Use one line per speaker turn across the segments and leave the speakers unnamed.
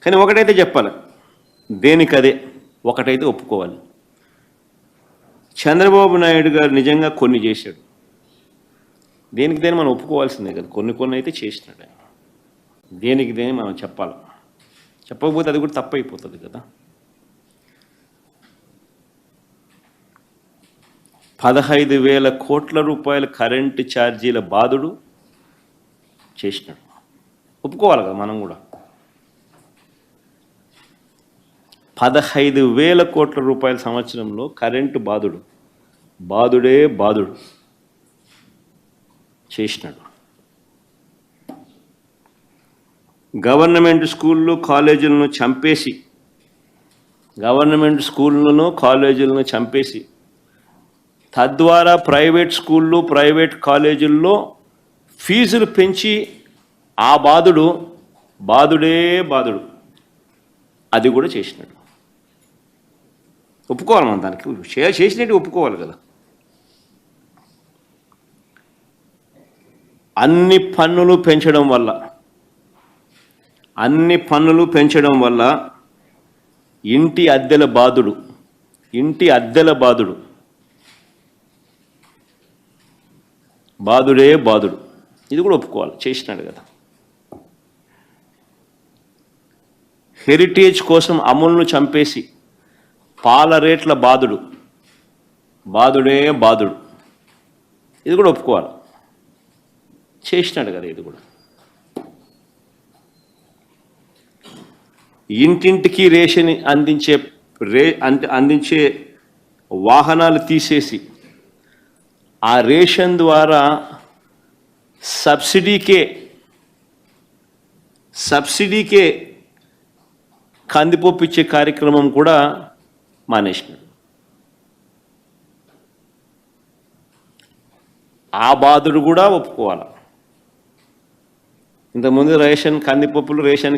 కానీ ఒకటైతే చెప్పాలి, దేనికదే ఒకటైతే ఒప్పుకోవాలి. చంద్రబాబు నాయుడు గారు నిజంగా కొన్ని చేశాడు, దేనికి మనం ఒప్పుకోవాల్సిందే కదా. కొన్ని అయితే చేసినాడు, దేనికి మనం చెప్పాలి. చెప్పకపోతే అది కూడా తప్పైపోతుంది కదా. 15,000 కోట్ల రూపాయల కరెంటు ఛార్జీల బాధుడు చేసినాడు, ఒప్పుకోవాలి కదా మనం కూడా. 15,000 కోట్ల రూపాయల సంవత్సరంలో కరెంటు బాధుడే బాధుడు చేసినాడు. గవర్నమెంట్ స్కూళ్ళు కాలేజీలను చంపేసి తద్వారా ప్రైవేట్ స్కూళ్ళు ప్రైవేట్ కాలేజీల్లో ఫీజులు పెంచి ఆ బాధుడే బాధుడు అది కూడా చేసినాడు. ఒప్పుకోవాలి మనం, దానికి చేసినట్టు ఒప్పుకోవాలి కదా. అన్ని పన్నులు పెంచడం వల్ల ఇంటి అద్దెల బాధుడే బాధుడు ఇది కూడా ఒప్పుకోవాలి, చేసినాడు కదా. హెరిటేజ్ కోసం అమలును చంపేసి పాల రేట్ల బాధుడే బాధుడు ఇది కూడా ఒప్పుకోవాలి, చేసినాడు కదా. ఇది కూడా ఇంటింటికి రేషన్ అందించే వాహనాలు తీసేసి ఆ రేషన్ ద్వారా సబ్సిడీకే కందిపప్పు ఇచ్చే కార్యక్రమం కూడా మానేసినాడు. ఆ బాధుడు కూడా ఒప్పుకోవాలి. ఇంతకుముందు కందిపప్పులు రేషన్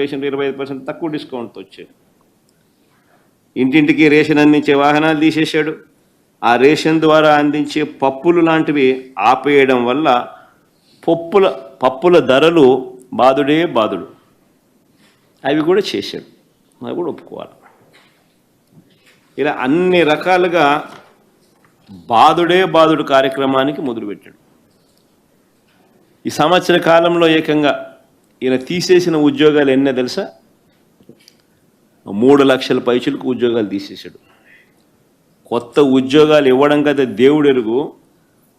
25% తక్కువ డిస్కౌంట్తో వచ్చాయి. ఇంటింటికి రేషన్ అందించే వాహనాలు తీసేశాడు. ఆ రేషన్ ద్వారా అందించే పప్పులు లాంటివి ఆపేయడం వల్ల పప్పుల ధరలు బాధుడే బాధుడు అవి కూడా చేశాడు, అవి కూడా ఒప్పుకోవాలి. ఇలా అన్ని రకాలుగా బాధుడే బాధుడు కార్యక్రమానికి మొదలుపెట్టాడు. ఈ సంవత్సర కాలంలో ఏకంగా ఈయన తీసేసిన ఉద్యోగాలు ఎన్నో తెలుసా? 3 లక్షల పైచులకు ఉద్యోగాలు తీసేశాడు. కొత్త ఉద్యోగాలు ఇవ్వడం కదా దేవుడు ఎరుగు,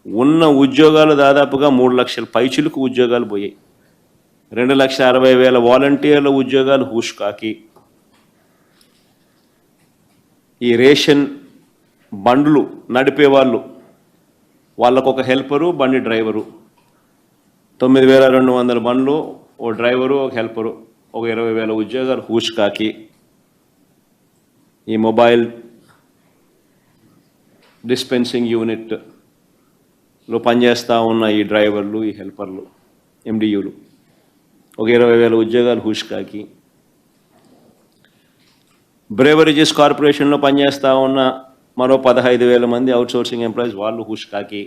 ఉన్న ఉద్యోగాలు దాదాపుగా 3 లక్షల పైచులకు ఉద్యోగాలు పోయాయి. 2,60,000 వాలంటీర్ల ఉద్యోగాలు హూష్కాకి. ఈ రేషన్ బండ్లు నడిపేవాళ్ళు, వాళ్ళకొక హెల్పరు, బండి డ్రైవరు, 9,200 బండ్లు, ఓ డ్రైవరు, ఒక హెల్పరు, ఒక 20,000 ఉద్యోగాలు హూష్కాకి. ఈ మొబైల్ డిస్పెన్సింగ్ యూనిట్లో పనిచేస్తూ ఉన్న ఈ డ్రైవర్లు, ఈ హెల్పర్లు, ఎండియూలు, ఒక 20,000 ఉద్యోగాలు హూష్కాకి. బ్రేవరేజెస్ కార్పొరేషన్లో పనిచేస్తూ ఉన్న మరో 15,000 మంది అవుట్సోర్సింగ్ ఎంప్లాయీస్, వాళ్ళు హూష్కాకి.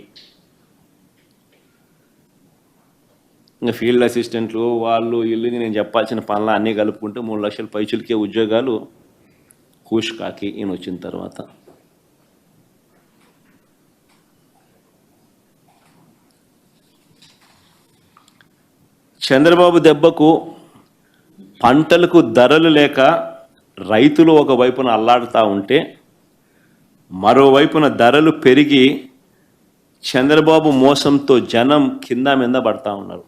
ఇంకా ఫీల్డ్ అసిస్టెంట్లు, వాళ్ళు ఇల్లు నేను చెప్పాల్సిన పనులు అన్నీ కలుపుకుంటే 3 లక్షల పైచులకే ఉద్యోగాలు హూష్కాకి ఈయన వచ్చిన తర్వాత. చంద్రబాబు దెబ్బకు పంటలకు ధరలు లేక రైతులు ఒకవైపున అల్లాడుతూ ఉంటే, మరోవైపున ధరలు పెరిగి చంద్రబాబు మోసంతో జనం కింద మీద పడతా ఉన్నారు.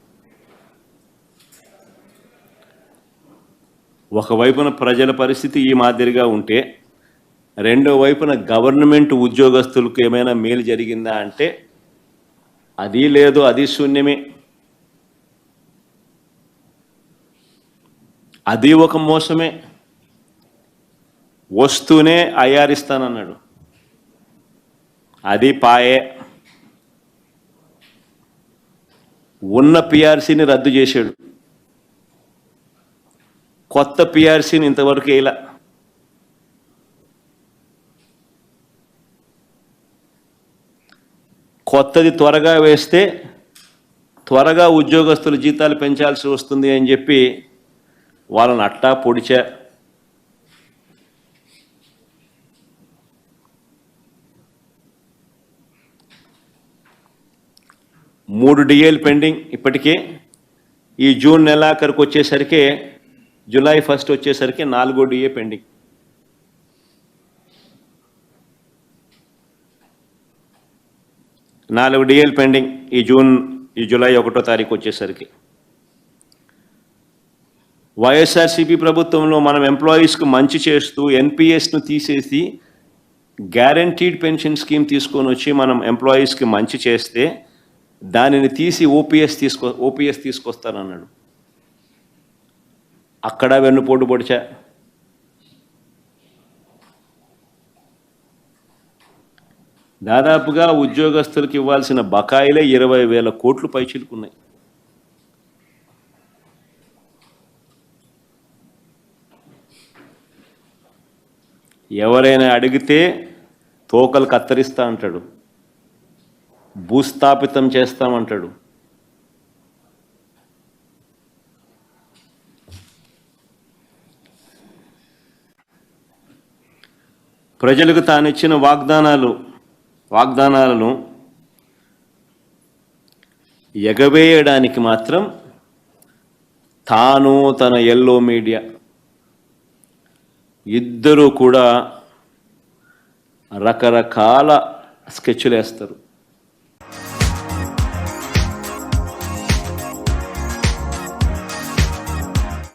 ఒకవైపున ప్రజల పరిస్థితి ఈ మాదిరిగా ఉంటే, రెండో వైపున గవర్నమెంట్ ఉద్యోగస్తులకు ఏమైనా మేలు జరిగిందా అంటే అది లేదు, అది శూన్యమే. అది ఒక మోసమే. వస్తూనే అయ్యారిస్తానన్నాడు, అది పాయే. ఉన్న పిఆర్సీని రద్దు చేశాడు, కొత్త పిఆర్సీని ఇంతవరకు వేయలా. కొత్తది త్వరగా వేస్తే త్వరగా ఉద్యోగస్తుల జీతాలు పెంచాల్సి వస్తుంది అని చెప్పి వాళ్ళని అట్టా పొడిచా, మూడు డిఏలు పెండింగ్ ఇప్పటికే. ఈ జూన్ నెలాఖరికి వచ్చేసరికి, జూలై 1 వచ్చేసరికి 4వ డిఏ పెండింగ్. నాలుగు డిఏలు పెండింగ్ ఈ జూలై 1వ తారీఖు వచ్చేసరికి. వైఎస్ఆర్సీపీ ప్రభుత్వంలో మనం ఎంప్లాయీస్కు మంచి చేస్తూ ఎన్పిఎస్ను తీసేసి గ్యారంటీడ్ పెన్షన్ స్కీమ్ తీసుకొని వచ్చి మనం ఎంప్లాయీస్కి మంచి చేస్తే దానిని తీసి ఓపీఎస్ తీసుకొస్తానన్నాడు. అక్కడ వెన్నుపోటు పొడిచా. దాదాపుగా ఉద్యోగస్తులకు ఇవ్వాల్సిన బకాయిలే 20,000 కోట్లు పైచిలుకున్నాయి. ఎవరైనా అడిగితే తోకలు కత్తిరిస్తా అంటాడు, భూస్థాపితం చేస్తామంటాడు. ప్రజలకు తానిచ్చిన వాగ్దానాలను ఎగవేయడానికి మాత్రం తాను తన ఎల్లో మీడియా ఇద్దరూ కూడా రకరకాల స్కెచ్లు వేస్తారు.